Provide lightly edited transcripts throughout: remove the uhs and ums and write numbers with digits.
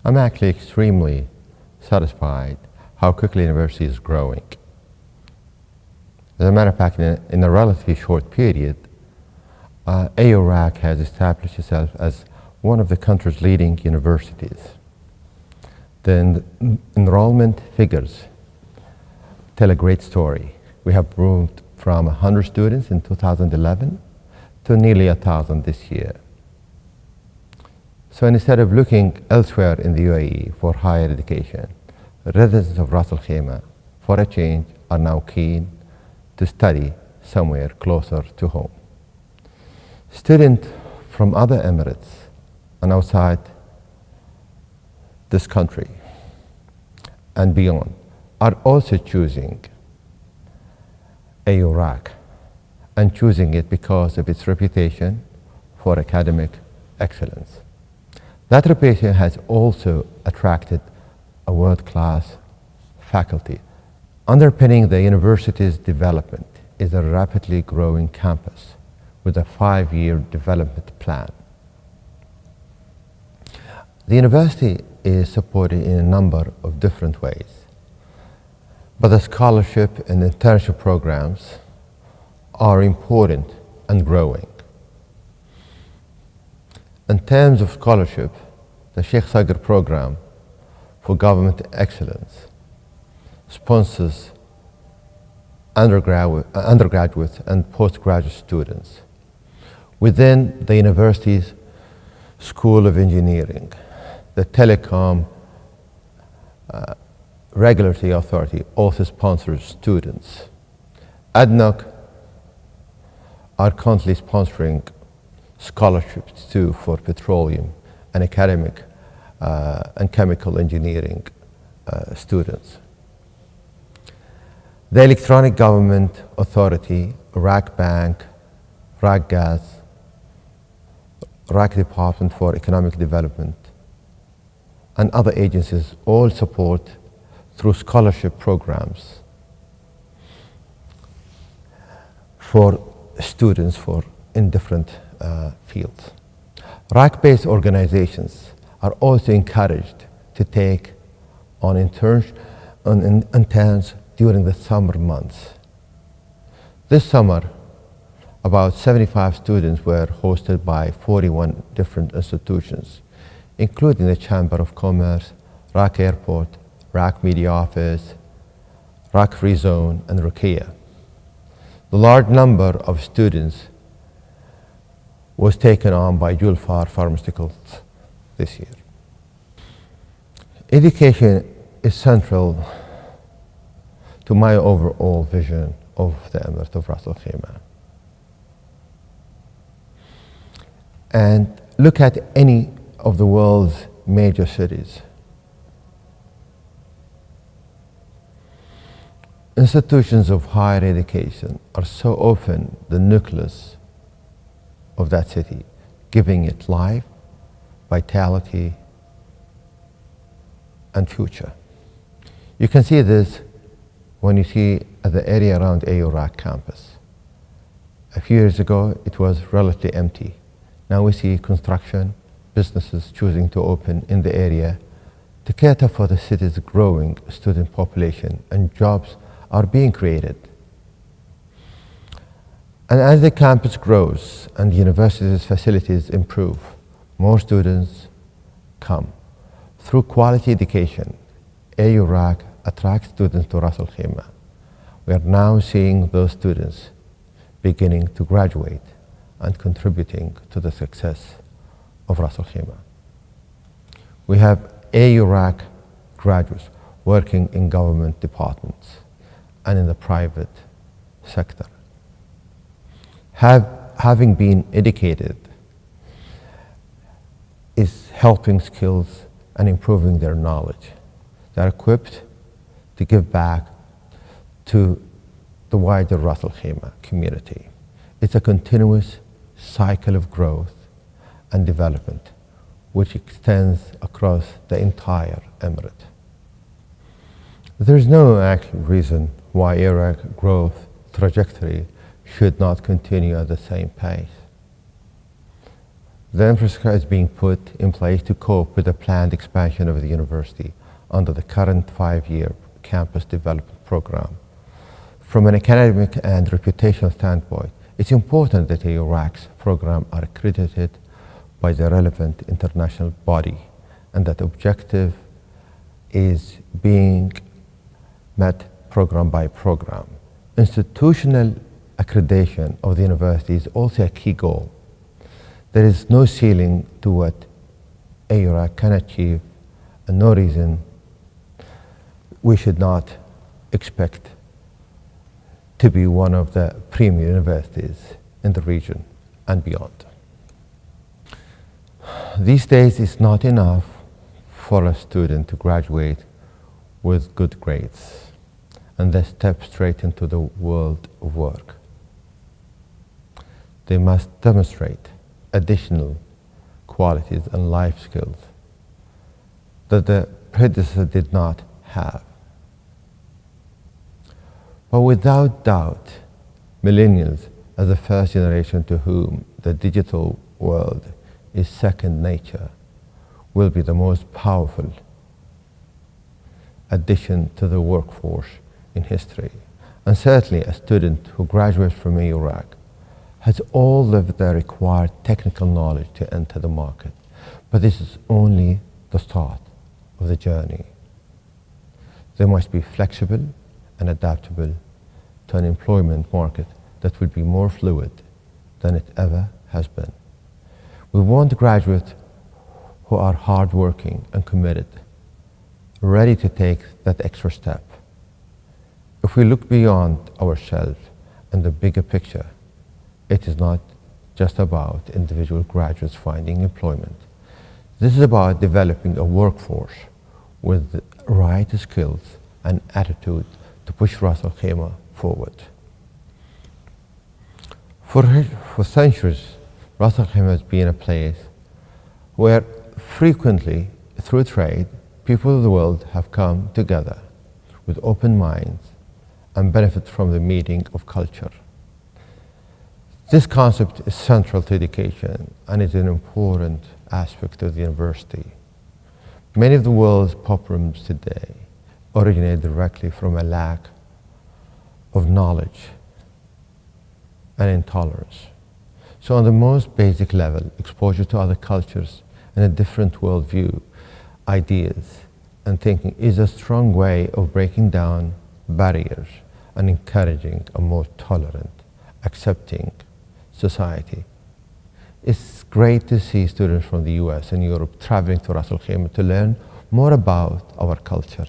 I'm actually extremely satisfied how quickly the university is growing. As a matter of fact, in a relatively short period, AURAK has established itself as one of the country's leading universities. The enrollment figures tell a great story. We have moved from 100 students in 2011 to nearly 1,000 this year. So instead of looking elsewhere in the UAE for higher education, residents of Ras Al Khaimah, for a change, are now keen to study somewhere closer to home. Students from other emirates and outside this country and beyond are also choosing AURAK, and choosing it because of its reputation for academic excellence. That reputation has also attracted a world-class faculty. Underpinning the university's development is a rapidly growing campus with a 5-year development plan. The university is supported in a number of different ways, but the scholarship and internship programs are important and growing. In terms of scholarship, the Sheikh Saud program for government excellence sponsors undergraduate and postgraduate students within the university's School of Engineering. The Telecom Regulatory Authority also sponsors students. ADNOC are currently sponsoring scholarships too for petroleum and academic and chemical engineering students. The Electronic Government Authority, AURAK Bank, AURAK Gas, AURAK Department for Economic Development, and other agencies all support through scholarship programs for students in different fields. AURAK-based organizations are also encouraged to take on interns during the summer months. This summer, about 75 students were hosted by 41 different institutions, including the Chamber of Commerce, AURAK Airport, AURAK Media Office, AURAK Free Zone, and Ruqayya. The large number of students was taken on by Julfar Pharmaceuticals this year. Education is central to my overall vision of the Emirate of Ras Al Khaimah. And look at any of the world's major cities. Institutions of higher education are so often the nucleus of that city, giving it life, vitality, and future. You can see this when you see the area around AURAK campus. A few years ago, it was relatively empty. Now we see construction, businesses choosing to open in the area to cater for the city's growing student population, and jobs are being created. And as the campus grows and the university's facilities improve, more students come. Through quality education, AURAK attracts students to Ras Al Khaimah. We are now seeing those students beginning to graduate and contributing to the success of Ras Al Khaimah. We have AURAK graduates working in government departments and in the private sector. Having been educated is helping skills and improving their knowledge. They are equipped to give back to the wider Ras Al Khaimah community. It's a continuous cycle of growth and development which extends across the entire emirate. There's no actual reason why AURAK growth trajectory should not continue at the same pace. The infrastructure is being put in place to cope with the planned expansion of the university under the current 5-year campus development program. From an academic and reputational standpoint, it's important that AURAK's program are accredited by the relevant international body and that objective is being met program by program. Institutional accreditation of the university is also a key goal. There is no ceiling to what AURAK can achieve and no reason we should not expect to be one of the premier universities in the region and beyond. These days, it's not enough for a student to graduate with good grades and then step straight into the world of work. They must demonstrate additional qualities and life skills that the predecessor did not have. But without doubt, millennials, as the first generation to whom the digital world is second nature, will be the most powerful addition to the workforce in history. And certainly a student who graduates from AURAK has all of the required technical knowledge to enter the market. But this is only the start of the journey. They must be flexible and adaptable to an employment market that will be more fluid than it ever has been. We want graduates who are hardworking and committed, ready to take that extra step. If we look beyond ourselves and the bigger picture, it is not just about individual graduates finding employment. This is about developing a workforce with the right skills and attitude to push Ras Al Khaimah forward. For centuries, Ras Al Khaimah has been a place where frequently, through trade, people of the world have come together with open minds and benefit from the meeting of culture. This concept is central to education and is an important aspect of the university. Many of the world's problems today originate directly from a lack of knowledge and intolerance. So on the most basic level, exposure to other cultures and a different worldview, ideas, and thinking is a strong way of breaking down barriers and encouraging a more tolerant, accepting society. It's great to see students from the US and Europe traveling to Ras Al Khaimah to learn more about our culture,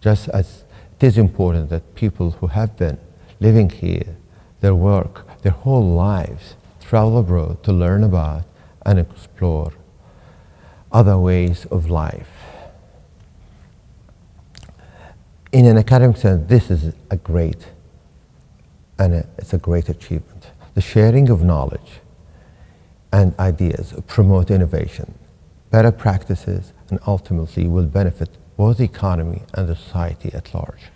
just as it is important that people who have been living here, their work, their whole lives, travel abroad to learn about and explore other ways of life. In an academic sense, this is a great, it's a great achievement. The sharing of knowledge and ideas promote innovation, better practices, and ultimately will benefit both the economy and the society at large.